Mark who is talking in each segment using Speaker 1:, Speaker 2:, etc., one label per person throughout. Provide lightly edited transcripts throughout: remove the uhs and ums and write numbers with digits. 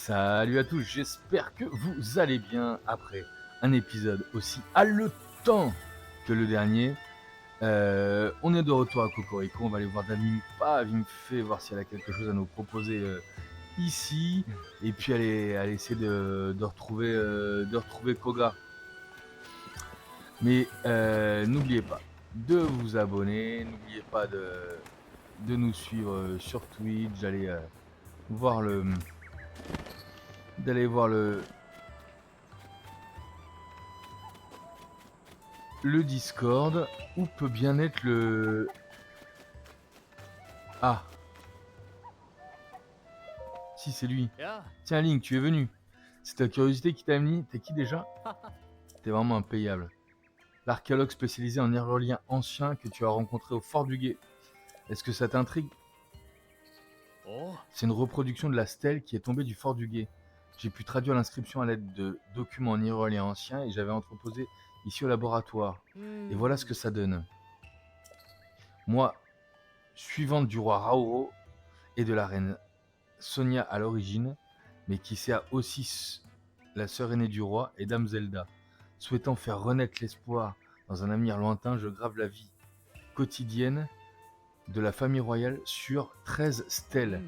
Speaker 1: Salut à tous, j'espère que vous allez bien après un épisode aussi haletant que le dernier. On est de retour à Cocorico, on va aller voir Damimpa, Vimfé, voir si elle a quelque chose à nous proposer ici. Et puis aller essayer de retrouver Koga. Mais n'oubliez pas de vous abonner, n'oubliez pas de nous suivre sur Twitch, voir le d'aller voir le Discord, où peut bien être le... Ah, si c'est lui. Tiens Link, tu es venu. C'est ta curiosité qui t'a amené. T'es qui déjà? T'es vraiment impayable. L'archéologue spécialisé en hieroglyphes anciens que tu as rencontré au Fort du Guet. Est-ce que ça t'intrigue? C'est une reproduction de la stèle qui est tombée du Fort du Guet. J'ai pu traduire l'inscription à l'aide de documents en hieroglyphes anciens et j'avais entreposé ici au laboratoire. Et voilà ce que ça donne. Moi, suivante du roi Raouro et de la reine Sonia à l'origine, mais qui sert aussi la sœur aînée du roi et Dame Zelda. Souhaitant faire renaître l'espoir dans un avenir lointain, je grave la vie quotidienne de la famille royale sur 13 stèles.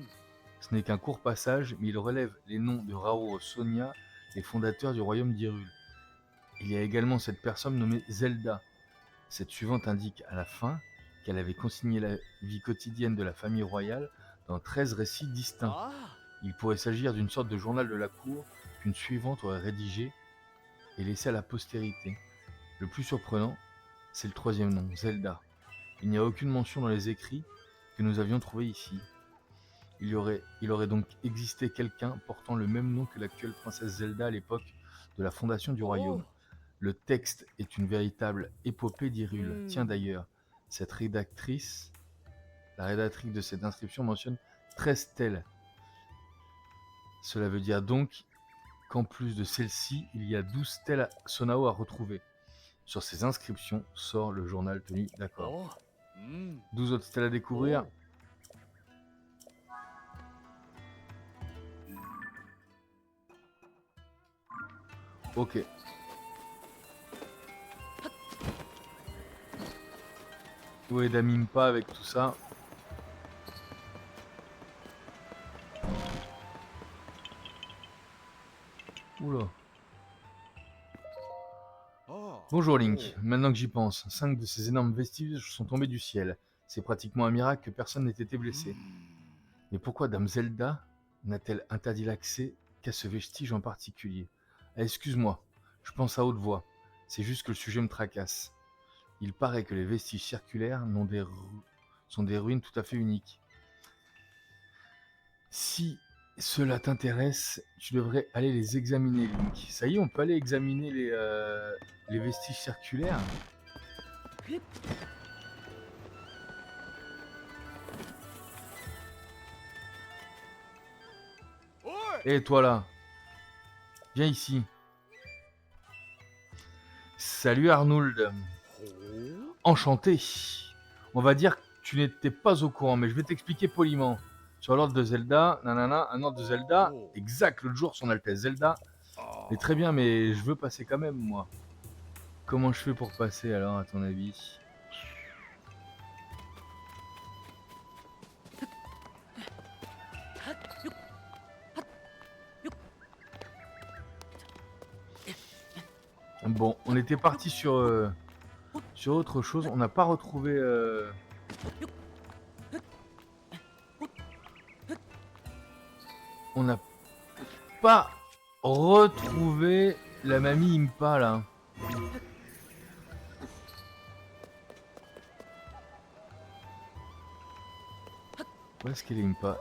Speaker 1: Ce n'est qu'un court passage, mais il relève les noms de Raouro, Sonia, les fondateurs du royaume d'Hyrule. Il y a également cette personne nommée Zelda. Cette suivante indique à la fin qu'elle avait consigné la vie quotidienne de la famille royale dans 13 récits distincts. Il pourrait s'agir d'une sorte de journal de la cour qu'une suivante aurait rédigé et laissé à la postérité. Le plus surprenant, c'est le troisième nom, Zelda. Il n'y a aucune mention dans les écrits que nous avions trouvés ici. Il aurait donc existé quelqu'un portant le même nom que l'actuelle princesse Zelda à l'époque de la fondation du royaume. Le texte est une véritable épopée d'Hyrule. Tiens d'ailleurs, la rédactrice de cette inscription mentionne 13 stèles. Cela veut dire donc qu'en plus de celle-ci, il y a 12 stèles Sonao à retrouver. Sur ces inscriptions sort le journal tenu, d'accord. 12 autres stèles à découvrir. Ok. Où est Damimpa avec tout ça? Oula. Bonjour Link, maintenant que j'y pense, 5 de ces énormes vestiges sont tombés du ciel. C'est pratiquement un miracle que personne n'ait été blessé. Mais pourquoi Dame Zelda n'a-t-elle interdit l'accès qu'à ce vestige en particulier? Ah, excuse-moi, je pense à haute voix. C'est juste que le sujet me tracasse. Il paraît que les vestiges circulaires sont des ruines tout à fait uniques. Si cela t'intéresse, tu devrais aller les examiner, Link. Ça y est, on peut aller examiner les vestiges circulaires. Hé, toi là, viens ici. Salut Arnold. Enchanté. On va dire que tu n'étais pas au courant, mais je vais t'expliquer poliment. Sur l'ordre de Zelda, nanana, un ordre de Zelda, exact, l'autre jour, son Altesse Zelda. Mais très bien, mais je veux passer quand même, moi. Comment je fais pour passer, alors, à ton avis? Bon, on était parti sur autre chose. On n'a pas retrouvé... On n'a pas retrouvé la mamie Impa, là. Où est-ce qu'elle est, Impa?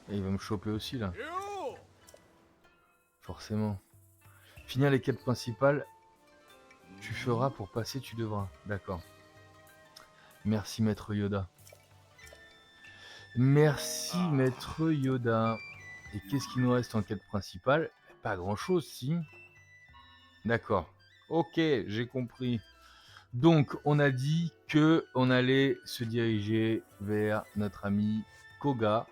Speaker 1: Et il va me choper aussi, là. Forcément. Finir les quêtes principales, tu feras pour passer, tu devras. D'accord. Merci, Maître Yoda. Merci, Maître Yoda. Et qu'est-ce qu'il nous reste en quête principale? Pas grand-chose, si. D'accord. Ok, j'ai compris. Donc, on a dit que on allait se diriger vers notre ami Koga.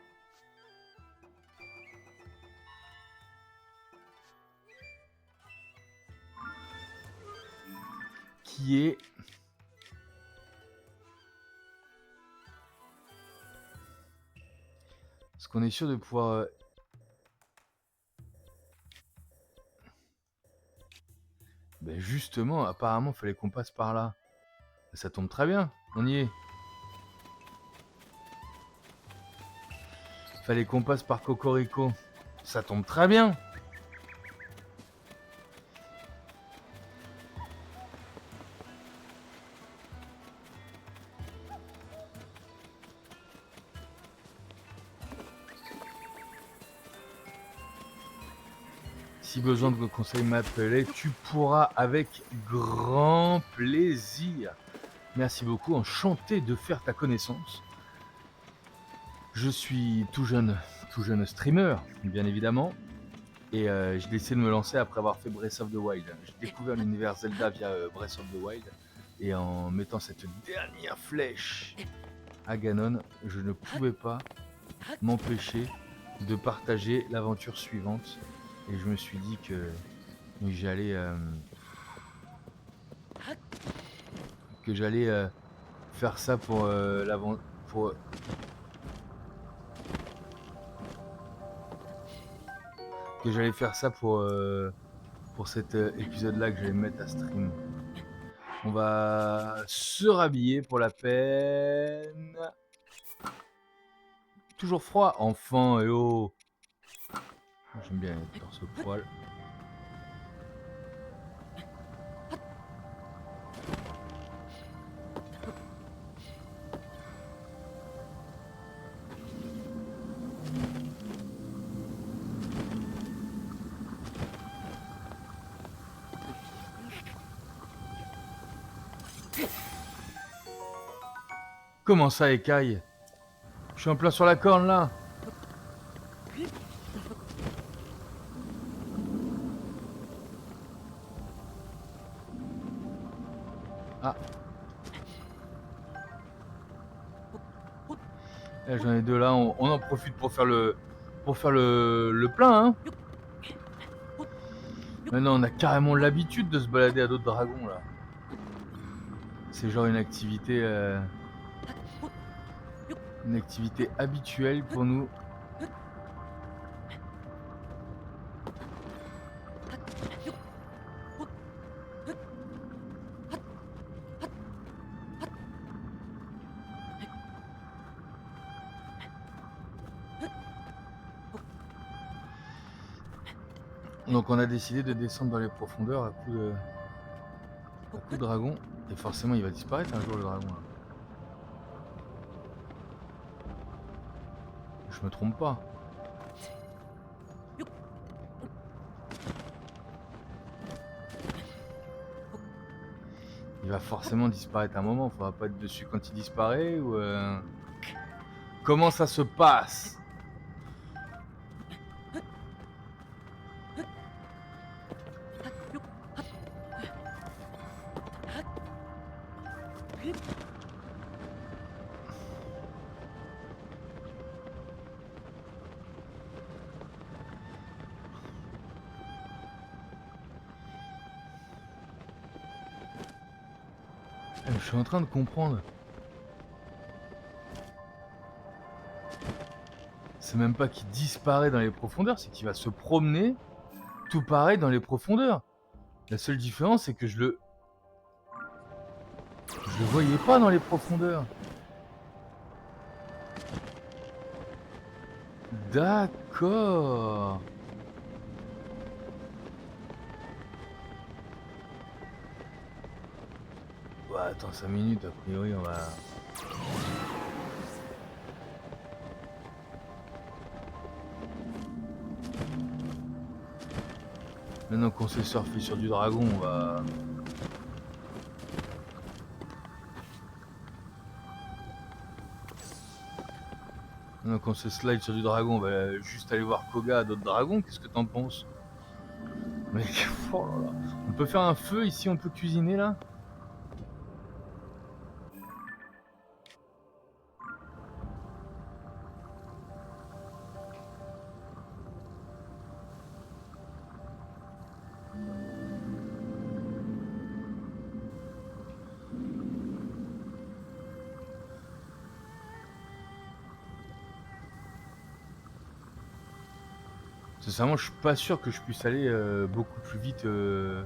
Speaker 1: Qui est... Est-ce qu'on est sûr de pouvoir... Ben justement, apparemment, il fallait qu'on passe par là. Ça tombe très bien, on y est. Fallait qu'on passe par Cocorico. Ça tombe très bien. Si besoin de conseils m'appeler, tu pourras avec grand plaisir. Merci beaucoup, enchanté de faire ta connaissance. Je suis tout jeune streamer, bien évidemment. Et j'ai décidé de me lancer après avoir fait Breath of the Wild. J'ai découvert l'univers Zelda via Breath of the Wild. Et en mettant cette dernière flèche à Ganon, je ne pouvais pas m'empêcher de partager l'aventure suivante. Et je me suis dit que j'allais faire ça pour l'aventure. Que j'allais faire ça pour cet épisode-là que j'allais mettre à stream. On va se rhabiller pour la peine. Toujours froid, enfant, et oh. J'aime bien être torse poil. Comment ça, écaille? Je suis en plein sur la corne là. Ah. J'en ai deux là, on en profite pour faire le plein, hein. Maintenant on a carrément l'habitude de se balader à d'autres dragons là. C'est genre une activité habituelle pour nous. Donc on a décidé de descendre dans les profondeurs à coup de dragon. Et forcément il va disparaître un jour le dragon là. Je me trompe pas. Il va forcément disparaître un moment, faudra pas être dessus quand il disparaît ou comment ça se passe? Je suis en train de comprendre. C'est même pas qu'il disparaît dans les profondeurs, c'est qu'il va se promener tout pareil dans les profondeurs. La seule différence, c'est que je le voyais pas dans les profondeurs. D'accord. Ouais, attends 5 minutes, a priori on va... Maintenant qu'on sait surfer sur du dragon, on va... Maintenant qu'on sait slide sur du dragon, on va juste aller voir Koga à d'autres dragons, qu'est-ce que t'en penses? Mec, oh là là. On peut faire un feu ici, on peut cuisiner là? Sincèrement, je suis pas sûr que je puisse aller beaucoup plus vite que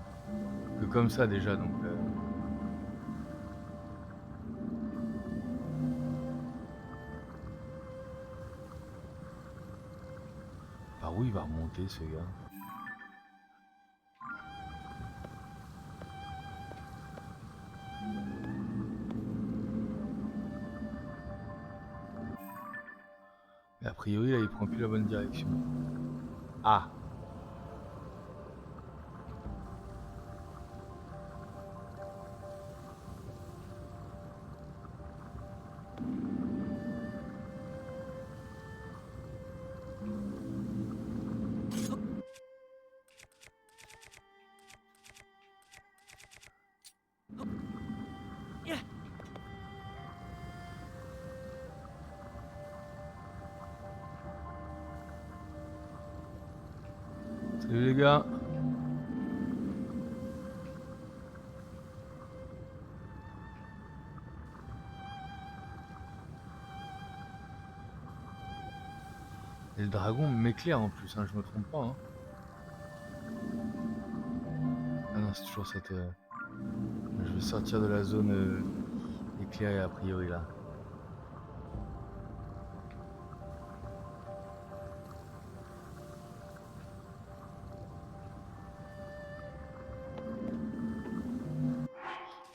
Speaker 1: comme ça déjà, donc... Par où il va remonter ce gars? Mais a priori là il prend plus la bonne direction. Ah! Salut les gars! Et le dragon m'éclaire en plus, hein, je me trompe pas. Hein. Ah non, c'est toujours cette... Je vais sortir de la zone éclairée a priori là.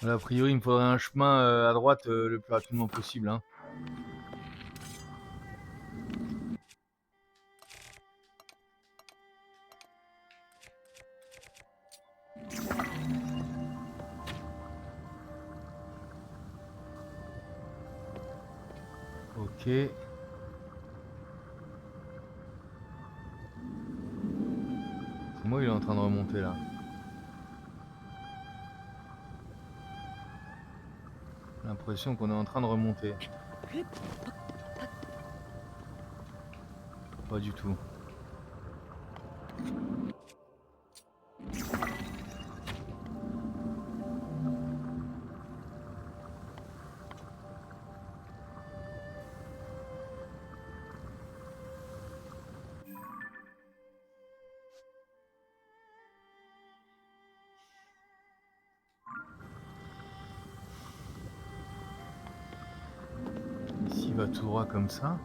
Speaker 1: Là, a priori il me faudrait un chemin à droite le plus rapidement possible. Hein. Ok. Moi il est en train de remonter là. J'ai l'impression qu'on est en train de remonter. Pas du tout. Ici il va tout droit comme ça.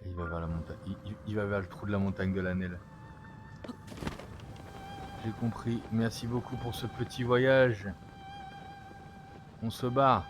Speaker 1: Et il va vers la montagne. Il va vers le trou de la montagne de l'Annelle. J'ai compris. Merci beaucoup pour ce petit voyage. On se barre.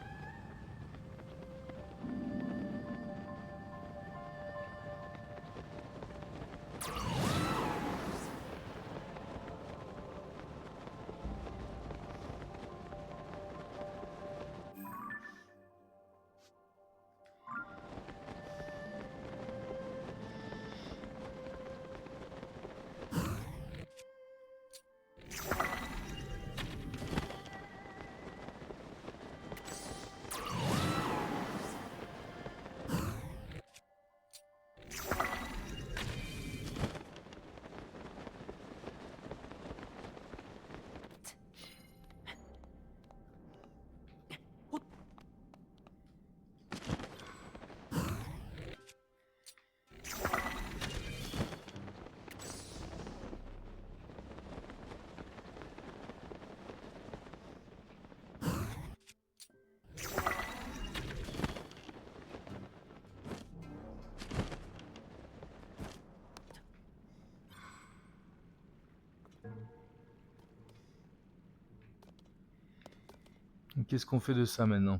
Speaker 1: Qu'est-ce qu'on fait de ça maintenant?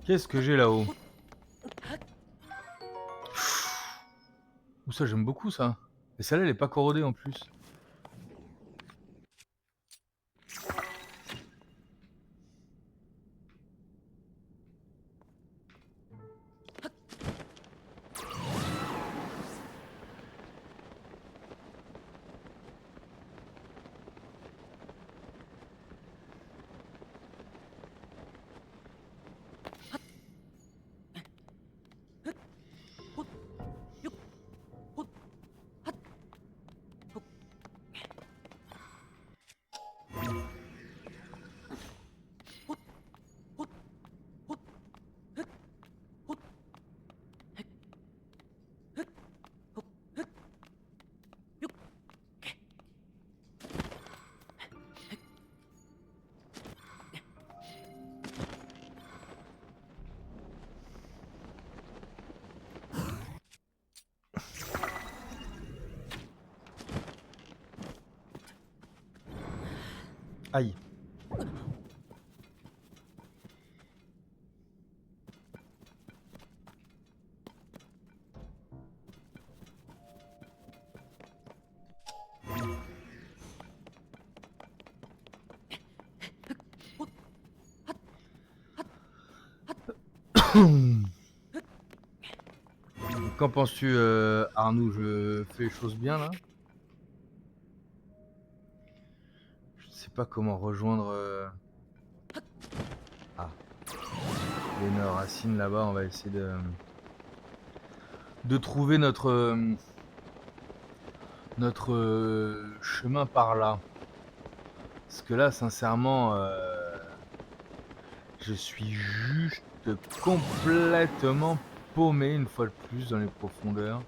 Speaker 1: Qu'est-ce que j'ai là-haut? Ouh, ça j'aime beaucoup ça. Et celle-là elle est pas corrodée en plus. Aïe. Qu'en penses-tu, Arnaud? Je fais les choses bien là? Je ne sais pas comment rejoindre. Ah, les racines là-bas. On va essayer de trouver notre chemin par là. Parce que là, sincèrement, je suis juste complètement paumé une fois de plus dans les profondeurs.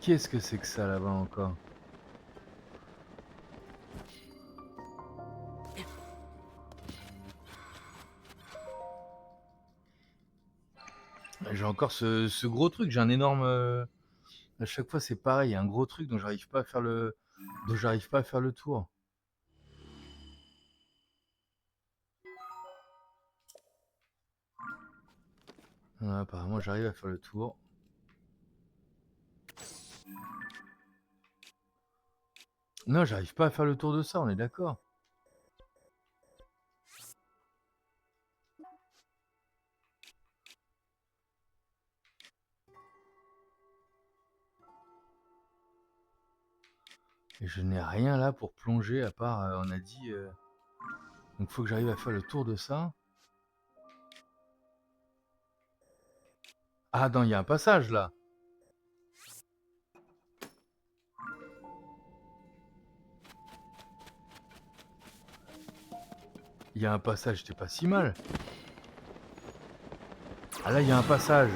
Speaker 1: Qu'est-ce que c'est que ça là-bas encore? J'ai encore ce gros truc, j'ai un énorme... À chaque fois c'est pareil, il y a un gros truc dont j'arrive pas à faire le tour. Ah, apparemment j'arrive à faire le tour. Non, j'arrive pas à faire le tour de ça, on est d'accord. Et je n'ai rien là pour plonger à part, on a dit... Donc faut que j'arrive à faire le tour de ça. Ah non, il y a un passage là. Il y a un passage, c'était pas si mal. Ah là, il y a un passage.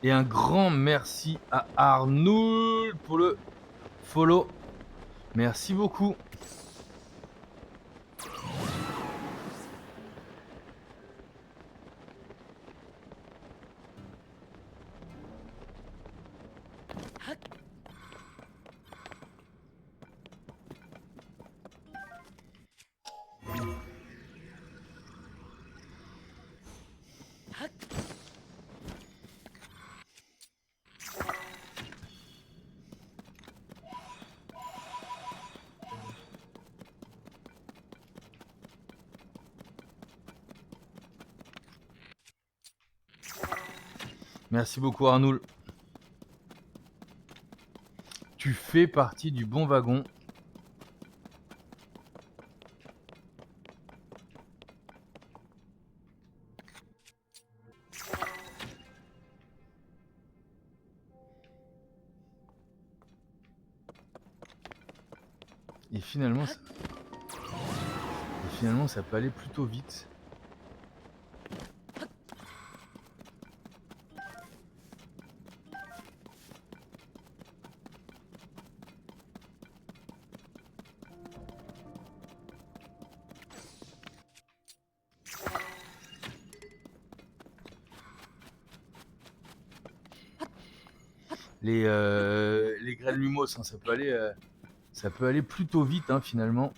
Speaker 1: Et un grand merci à Arnould pour le follow. Merci beaucoup. Merci beaucoup Arnould. Tu fais partie du bon wagon. finalement, ça peut aller plutôt vite. Les graines lumos, hein, ça peut aller plutôt vite, hein, finalement.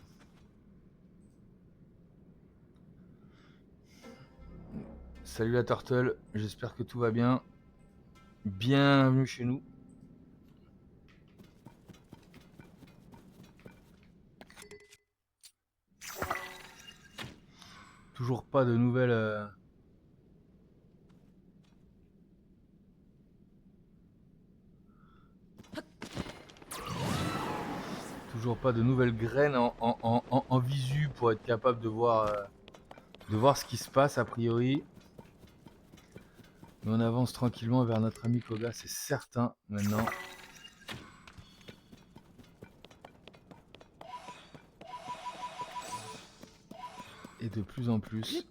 Speaker 1: Salut la turtle, j'espère que tout va bien. Bienvenue chez nous. Toujours pas de nouvelles... Toujours pas de nouvelles graines en visu pour être capable de voir ce qui se passe a priori. Mais on avance tranquillement vers notre ami Koga, c'est certain maintenant. Et de plus en plus.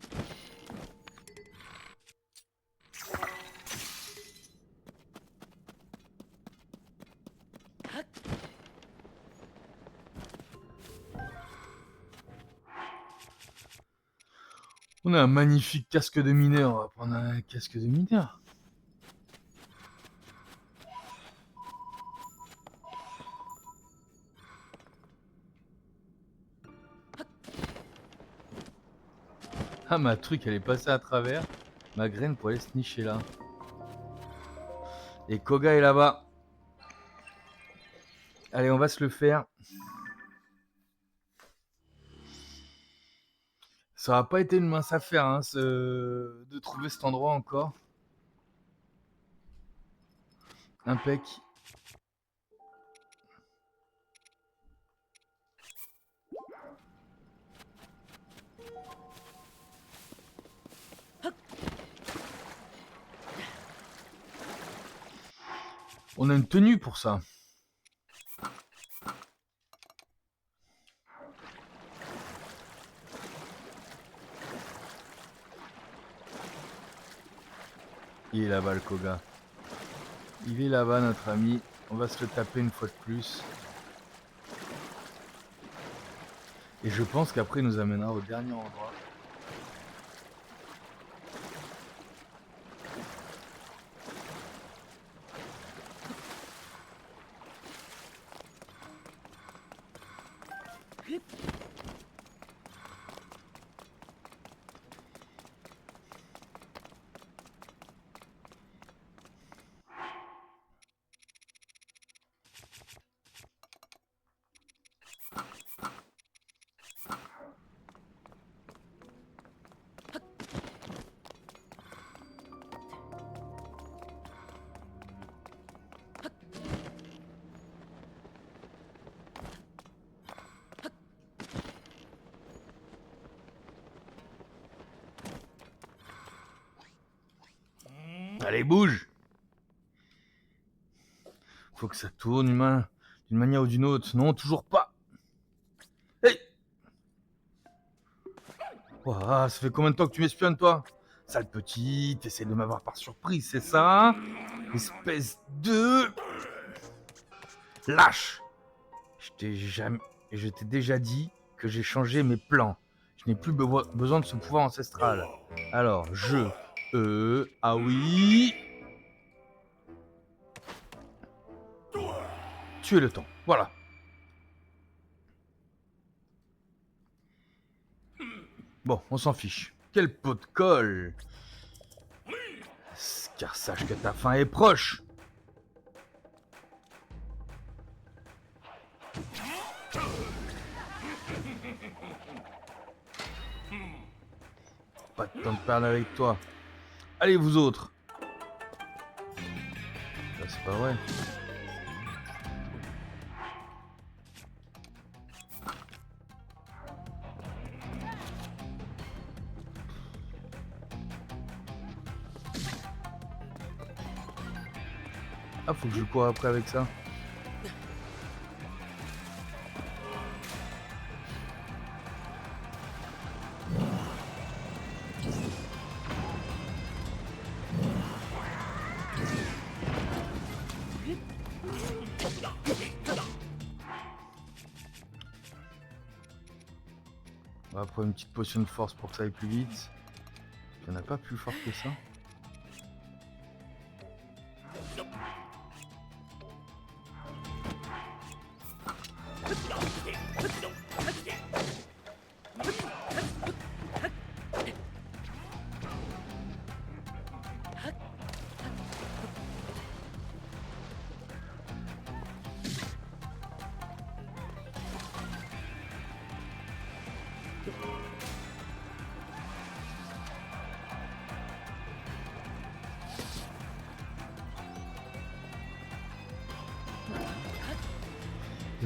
Speaker 1: On a un magnifique casque de mineur, on va prendre un casque de mineur. Ah, ma truc elle est passée à travers. Ma graine pour aller se nicher là. Et Koga est là-bas. Allez, on va se le faire. Ça n'a pas été une mince affaire hein, de trouver cet endroit encore. Impec. On a une tenue pour ça. Il est là-bas le Koga. Il est là-bas notre ami. On va se le taper une fois de plus. Et je pense qu'après il nous amènera au dernier endroit. Allez, bouge! Faut que ça tourne d'une manière ou d'une autre. Non, toujours pas. Hey! Oh, ça fait combien de temps que tu m'espionnes, toi? Sale petit, t'essaies de m'avoir par surprise, c'est ça? Espèce de... lâche! Je t'ai déjà dit que j'ai changé mes plans. Je n'ai plus besoin de ce pouvoir ancestral. Alors, ah oui... Tuer le temps, voilà. Bon, on s'en fiche. Quel pot de colle! Car sache que ta fin est proche. Pas de temps de parler avec toi. Allez, vous autres. Ça, c'est pas vrai. Ah, faut que je cours après avec ça. va prendre une petite potion de force pour que ça aille plus vite. Il n'y en a pas plus fort que ça.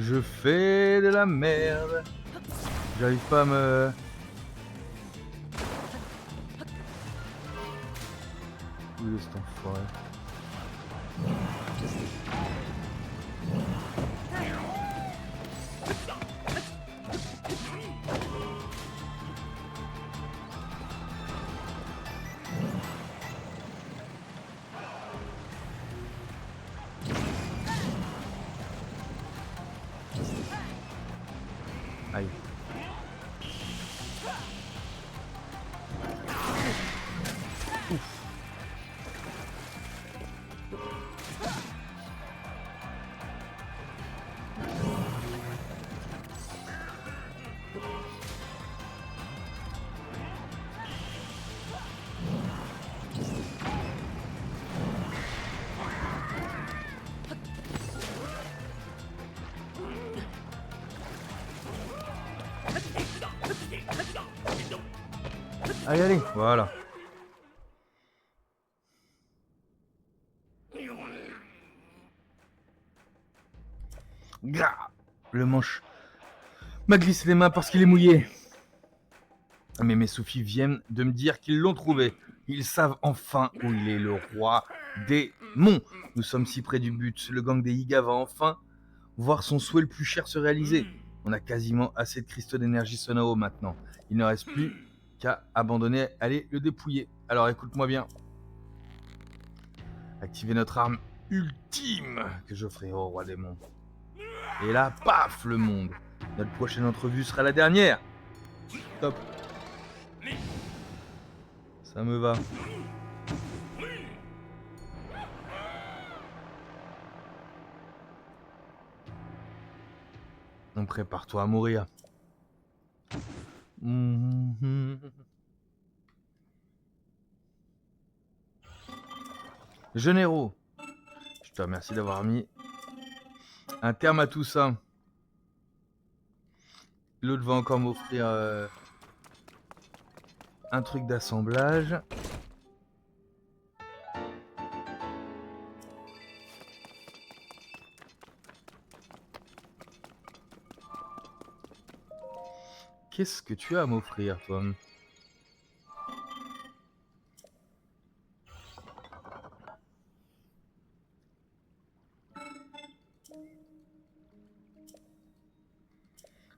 Speaker 1: Je fais de la merde. J'arrive pas à me... Où est cet enfoiré? Aïe. Ouf. Allez, allez, voilà. Gah, le manche m'a glissé les mains parce qu'il est mouillé. Mais mes soufis viennent de me dire qu'ils l'ont trouvé. Ils savent enfin où il est, le roi des monts. Nous sommes si près du but. Le gang des Yiga va enfin voir son souhait le plus cher se réaliser. On a quasiment assez de cristaux d'énergie Sonao maintenant. Il ne reste plus qu'à abandonner, allez le dépouiller. Alors écoute-moi bien. Activer notre arme ultime que j'offrirai au roi des monts. Et là, paf, le monde. Notre prochaine entrevue sera la dernière. Top. Ça me va. Donc prépare-toi à mourir. Jeune héros, je te remercie d'avoir mis un terme à tout ça. L'autre va encore m'offrir un truc d'assemblage. Qu'est-ce que tu as à m'offrir, toi?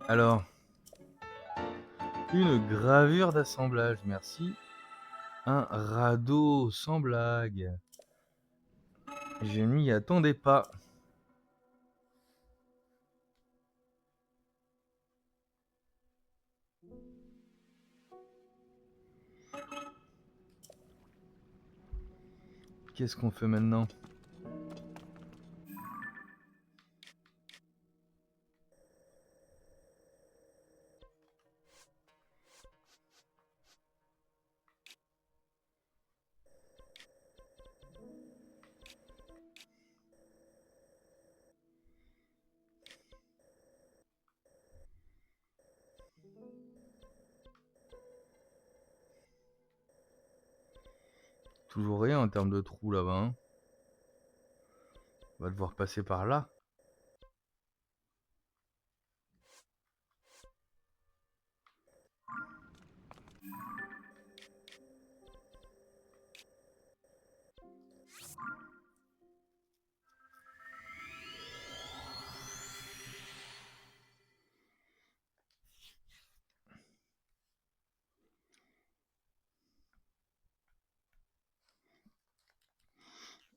Speaker 1: Alors, une gravure d'assemblage, merci. Un radeau, sans blague. Je n'y attendais pas. Qu'est-ce qu'on fait maintenant? Toujours rien en termes de trous là-bas. Hein. On va devoir passer par là.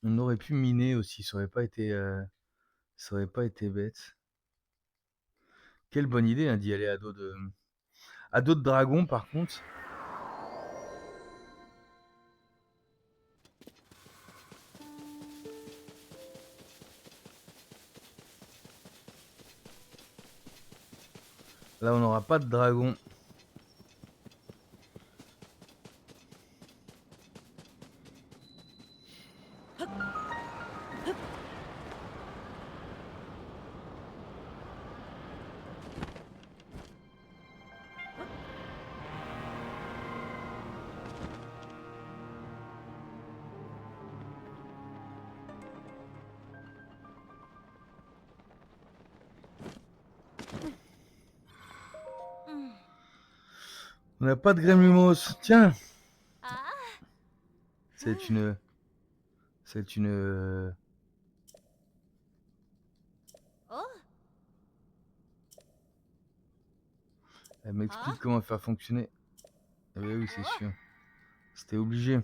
Speaker 1: On aurait pu miner aussi, ça aurait pas été bête. Quelle bonne idée hein, d'y aller à dos de... à d'autres dragons par contre. Là on n'aura pas de dragon. On n'a pas de Gremlumos. Tiens. C'est une... Elle m'explique comment faire fonctionner. Eh bien oui, c'est sûr. C'était obligé.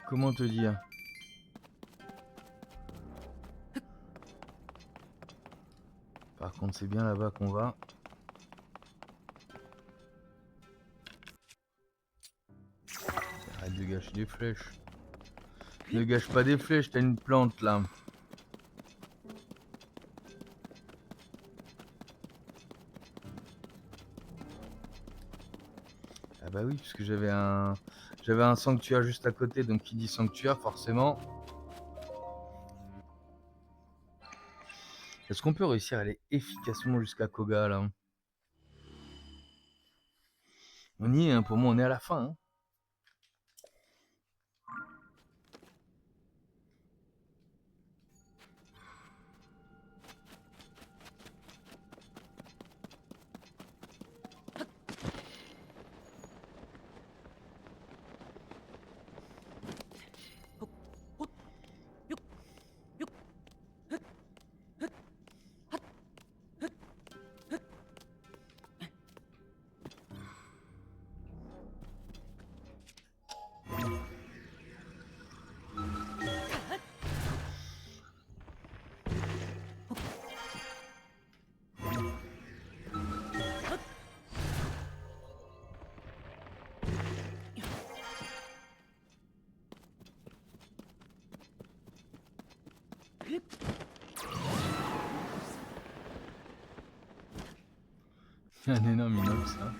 Speaker 1: Comment te dire? Par contre, c'est bien là-bas qu'on va. Arrête de gâcher des flèches. Ne gâche pas des flèches, t'as une plante là. Ah bah oui, puisque j'avais un sanctuaire juste à côté, donc qui dit sanctuaire forcément. Est-ce qu'on peut réussir à aller efficacement jusqu'à Koga là? On y est, hein, pour moi on est à la fin. Hein. Un énorme inox là.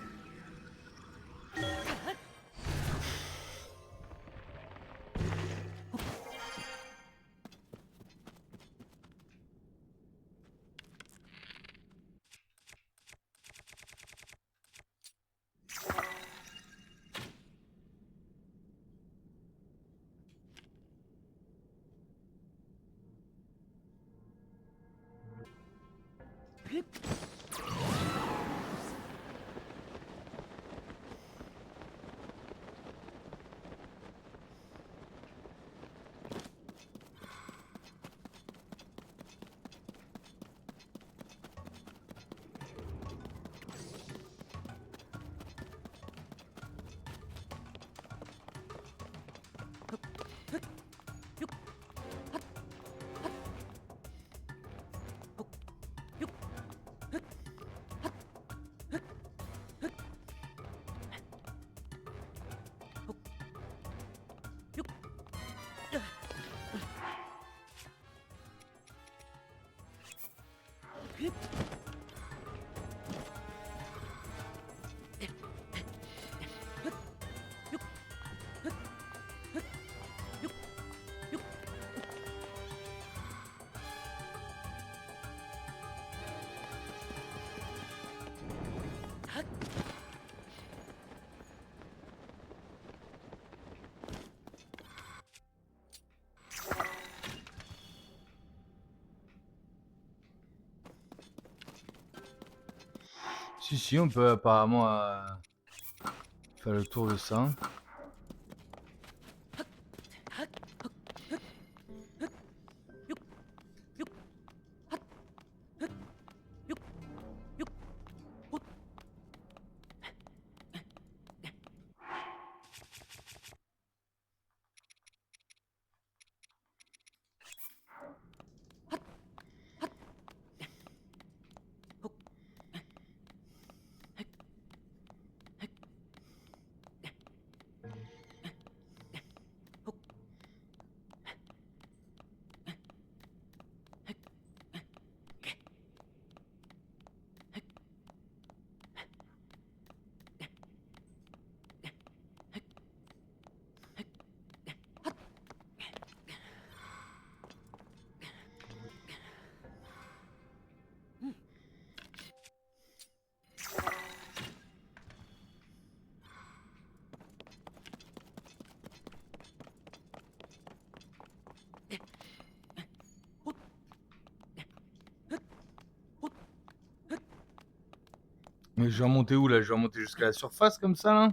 Speaker 1: Si, on peut apparemment faire le tour de ça. Mais je vais remonter où là? Je vais remonter jusqu'à la surface comme ça là?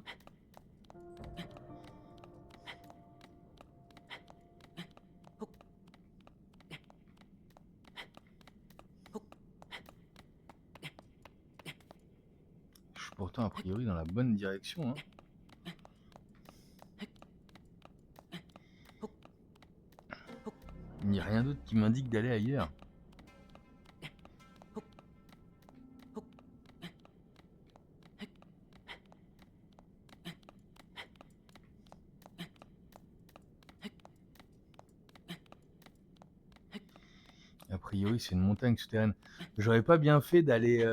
Speaker 1: Je suis pourtant a priori dans la bonne direction. Hein. Il n'y a rien d'autre qui m'indique d'aller ailleurs. A priori, c'est une montagne souterraine. J'aurais pas bien fait d'aller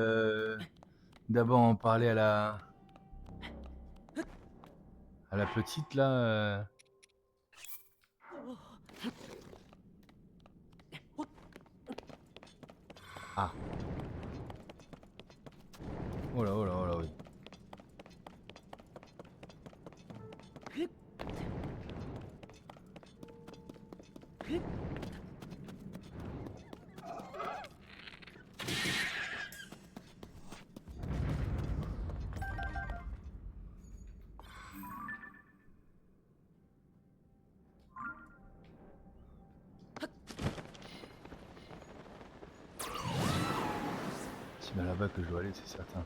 Speaker 1: d'abord en parler à la petite là. Ah. Oh là, oh là, oh là, oui. C'est bien là-bas que je dois aller, c'est certain.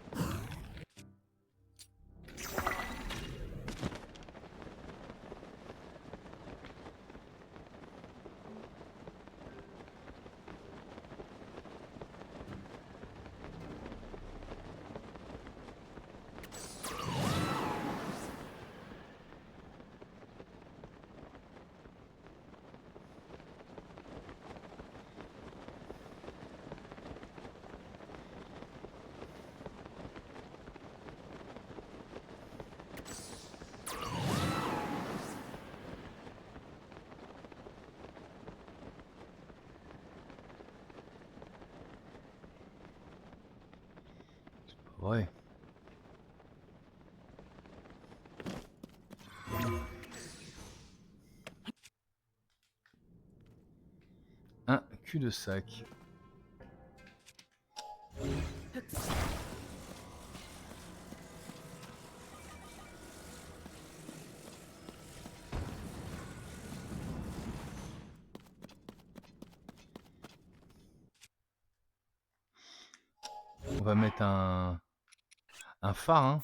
Speaker 1: Ouais. Un cul-de-sac. On va mettre un phare, hein.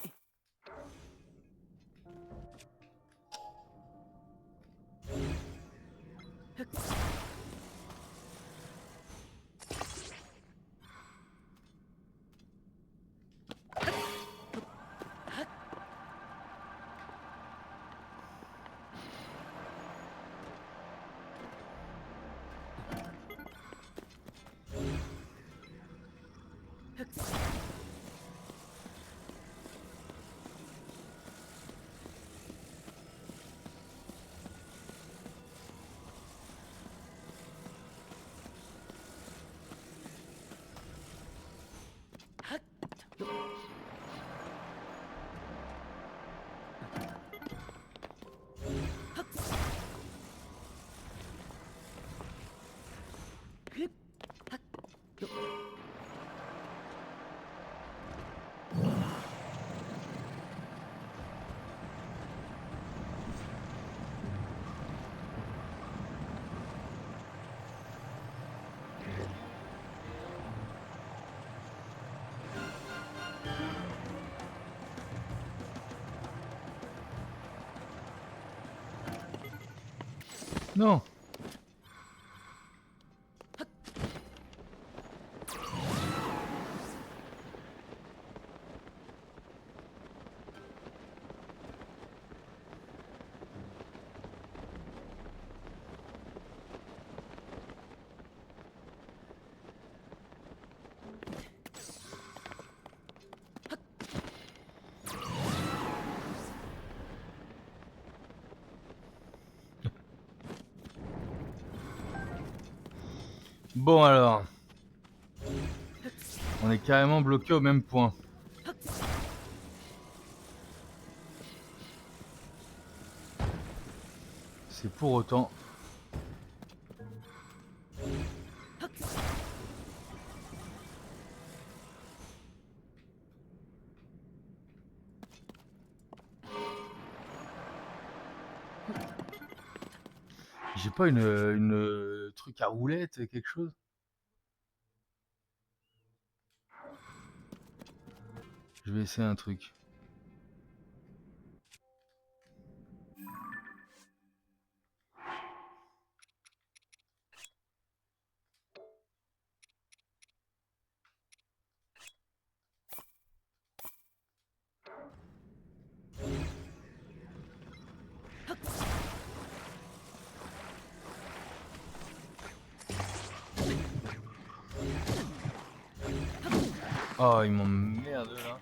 Speaker 1: Non. Bon alors. On est carrément bloqué au même point. C'est pour autant. J'ai pas une truc à roulette, quelque chose? Je vais essayer un truc. Oh, ils m'emmerdent là.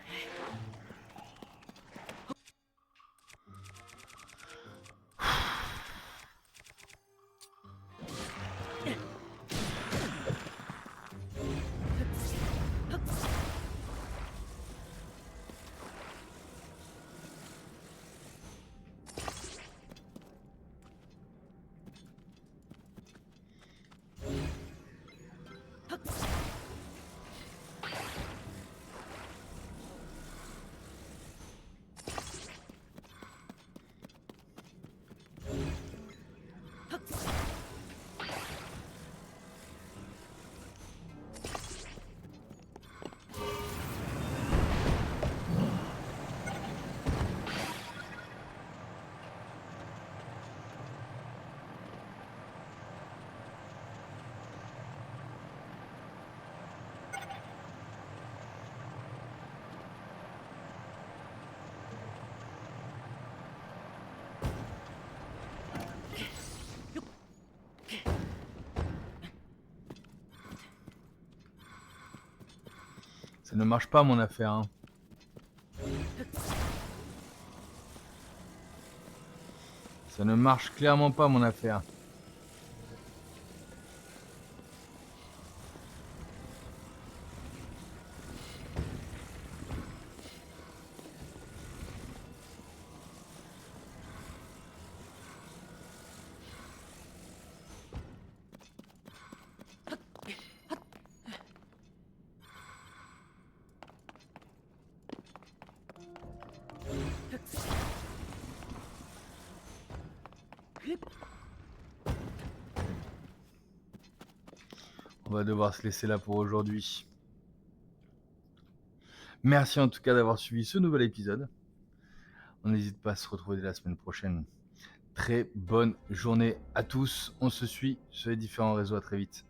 Speaker 1: Ça ne marche pas mon affaire. Hein. Ça ne marche clairement pas mon affaire. On va devoir se laisser là pour aujourd'hui. Merci en tout cas d'avoir suivi ce nouvel épisode. On n'hésite pas à se retrouver la semaine prochaine. Très bonne journée à tous. On se suit sur les différents réseaux. À très vite.